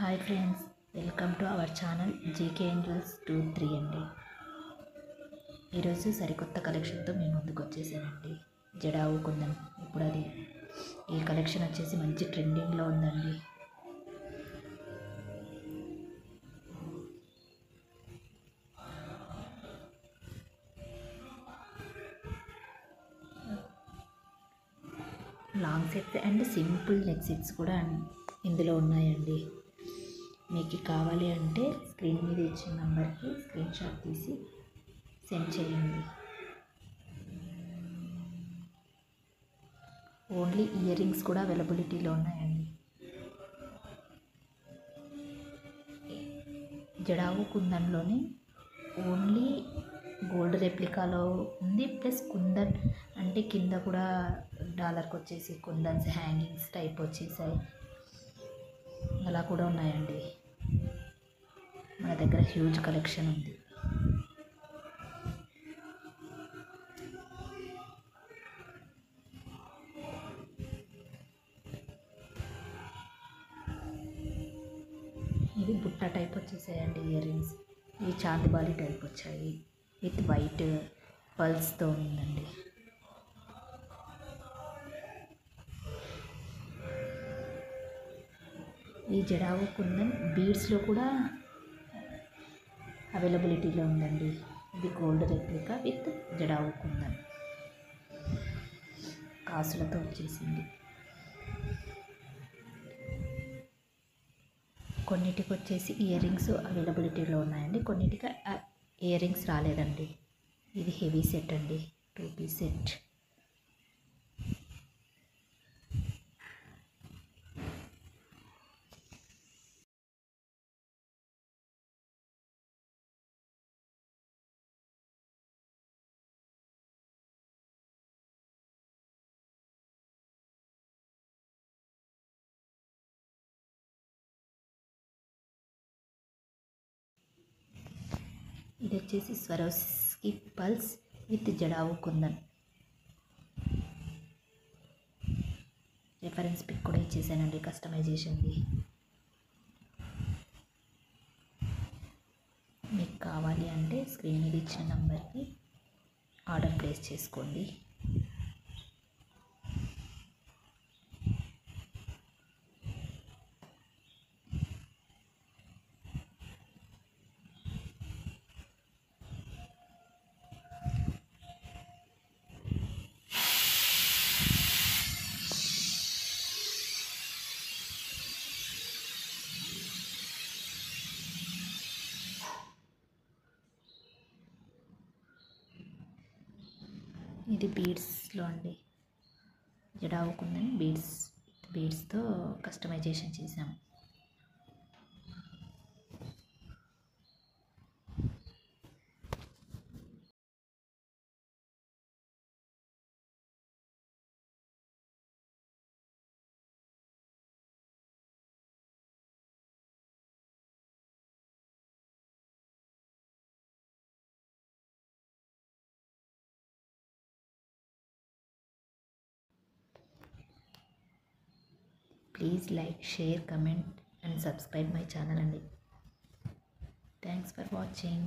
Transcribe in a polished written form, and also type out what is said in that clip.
Hi friends, welcome to our channel GK angels 2-3 అండి. ఈరోజు సరికొత్త కలెక్షన్తో మీ ముందుకు వచ్చేసానండి. జడావు కుందన్. ఇప్పుడు ఈ కలెక్షన్ వచ్చేసి మంచి ట్రెండింగ్లో ఉందండి. Long sets and simple neck sets కూడా ఇందులో ఉన్నాయండి. మీకు కావాలి అంటే స్క్రీన్ మీద ఇచ్చిన నెంబర్కి స్క్రీన్ షాట్ తీసి సెండ్ చేయండి. ఓన్లీ ఇయర్ రింగ్స్ కూడా అవైలబిలిటీలో ఉన్నాయండి. జడావు కుందన్లోనే ఓన్లీ గోల్డ్ రెప్లికాలో ఉంది, ప్లస్ కుందన్ అంటే కింద కూడా డాలర్కి వచ్చేసి కుందన్స్ హ్యాంగింగ్స్ టైప్ వచ్చేసాయి. అలా కూడా ఉన్నాయండి. మన దగ్గర హ్యూజ్ కలెక్షన్ ఉంది. ఇవి బుట్ట టైప్ వచ్చేసాయండి ఇయర్ రింగ్స్. ఇవి చాందిబాలి టైప్ వచ్చాయి విత్ వైట్ పల్స్తో ఉందండి. ఈ జడావు కుందన్ బీడ్స్లో కూడా అవైలబిలిటీలో ఉందండి. ఇది gold replica with jadau kundan కాసులతో వచ్చేసింది. కొన్నిటికి వచ్చేసి ఇయర్ రింగ్స్ అవైలబిలిటీలో ఉన్నాయండి, కొన్నిటికి ఇయర్ రింగ్స్ రాలేదండి. ఇది హెవీ సెట్ అండి, 2 పీస్ సెట్. ఇది వచ్చేసి Swarovski plus with jadau kundan. Reference pic కూడా ఇచ్చేసానండి కస్టమైజేషన్ది. మీకు కావాలి అంటే స్క్రీన్ మీద ఇచ్చిన నెంబర్కి ఆర్డర్ ప్లేస్ చేసుకోండి. ఇది బీడ్స్లో అండి. జడావు కుందన్ బీడ్స్తో కస్టమైజేషన్ చేసాము. Please like, share, comment and subscribe my channel. Thanks for watching.